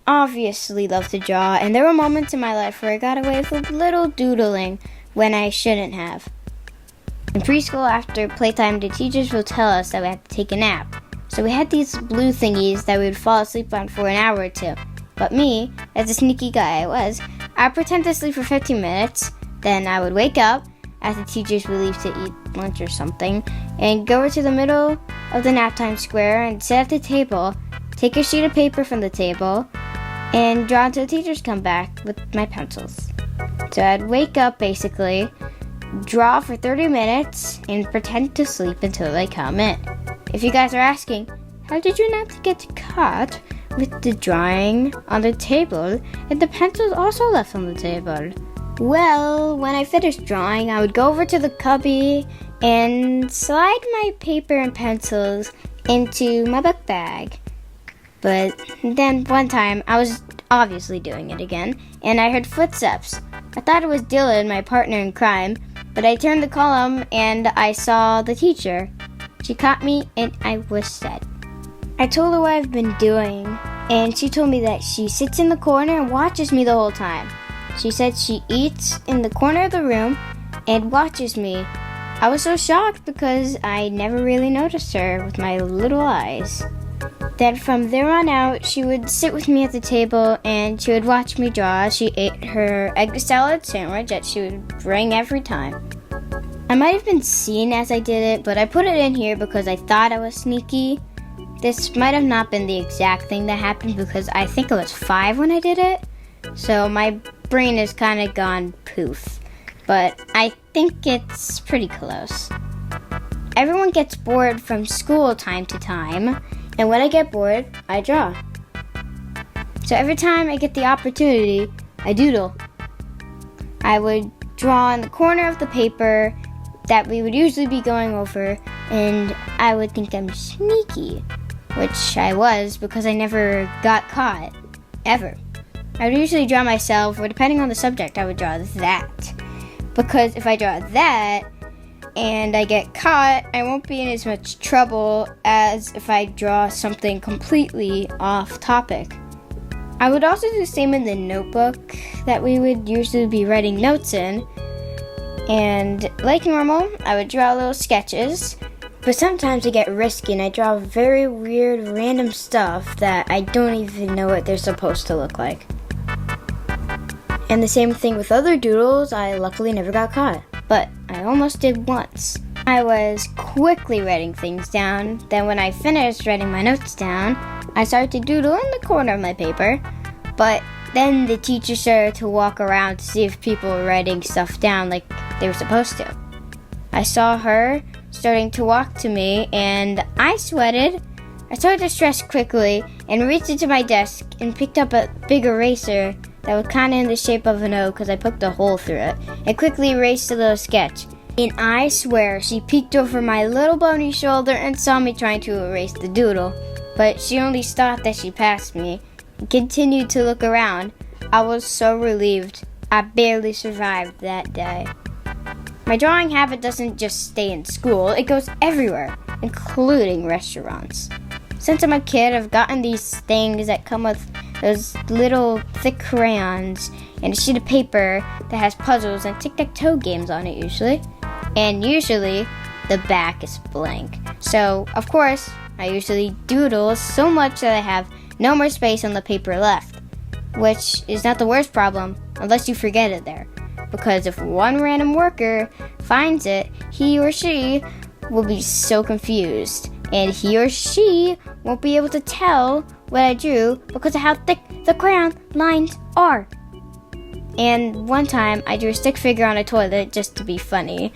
obviously love to draw, and there were moments in my life where I got away with a little doodling when I shouldn't have. In preschool, after playtime, the teachers will tell us that we had to take a nap. So we had these blue thingies that we would fall asleep on for an hour or two. But me, as a sneaky guy I was, I'd pretend to sleep for 15 minutes, then I would wake up as the teachers would leave to eat lunch or something, and go over to the middle of the nap time square and sit at the table, take a sheet of paper from the table, and draw until the teachers come back with my pencils. So I'd wake up basically, draw for 30 minutes, and pretend to sleep until they come in. If you guys are asking, how did you not get caught with the drawing on the table and the pencils also left on the table? Well, when I finished drawing, I would go over to the cubby and slide my paper and pencils into my book bag. But then one time, I was obviously doing it again, and I heard footsteps. I thought it was Dylan, my partner in crime, but I turned the column and I saw the teacher. She caught me and I was sad. I told her what I've been doing, and she told me that she sits in the corner and watches me the whole time. She said she eats in the corner of the room and watches me. I was so shocked because I never really noticed her with my little eyes. Then from there on out, she would sit with me at the table and she would watch me draw. She ate her egg salad sandwich that she would bring every time. I might have been seen as I did it, but I put it in here because I thought I was sneaky. This might have not been the exact thing that happened because I think I was 5 when I did it. So my brain has kind of gone poof. But I think it's pretty close. Everyone gets bored from school time to time. And when I get bored, I draw. So every time I get the opportunity, I doodle. I would draw in the corner of the paper that we would usually be going over, and I would think I'm sneaky, which I was because I never got caught, ever. I would usually draw myself, or depending on the subject, I would draw that. Because if I draw that, and I get caught, I won't be in as much trouble as if I draw something completely off topic. I would also do the same in the notebook that we would usually be writing notes in. And like normal, I would draw little sketches. But sometimes I get risky and I draw very weird, random stuff that I don't even know what they're supposed to look like. And the same thing with other doodles, I luckily never got caught. But I almost did once. I was quickly writing things down. Then when I finished writing my notes down, I started to doodle in the corner of my paper. But then the teacher started to walk around to see if people were writing stuff down like they were supposed to. I saw her starting to walk to me and I sweated. I started to stress quickly and reached into my desk and picked up a big eraser that was kind of in the shape of an O because I poked a hole through it, and quickly erased a little sketch. And I swear she peeked over my little bony shoulder and saw me trying to erase the doodle, but she only stopped as she passed me and continued to look around. I was so relieved. I barely survived that day. My drawing habit doesn't just stay in school, it goes everywhere, including restaurants. Since I'm a kid, I've gotten these things that come with those little thick crayons and a sheet of paper that has puzzles and tic-tac-toe games on it usually. And usually, the back is blank. So, of course, I usually doodle so much that I have no more space on the paper left. Which is not the worst problem, unless you forget it there. Because if one random worker finds it, he or she will be so confused. And he or she won't be able to tell what I drew because of how thick the crayon lines are. And one time, I drew a stick figure on a toilet just to be funny.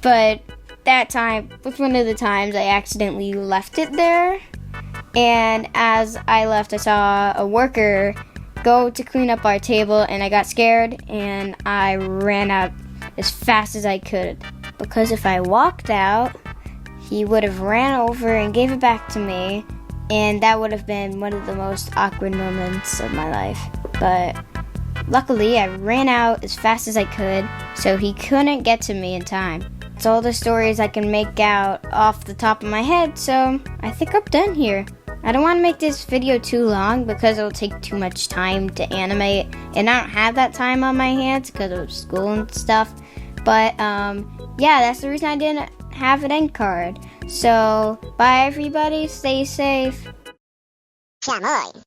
But that time was one of the times I accidentally left it there. And as I left, I saw a worker go to clean up our table, and I got scared, and I ran out as fast as I could. Because if I walked out, he would have ran over and gave it back to me, and that would have been one of the most awkward moments of my life. But luckily, I ran out as fast as I could, so he couldn't get to me in time. That's all the stories I can make out off the top of my head, so I think I'm done here. I don't want to make this video too long because it'll take too much time to animate, and I don't have that time on my hands because of school and stuff. But yeah, that's the reason I didn't have an end card. So bye everybody, stay safe. Chamoy.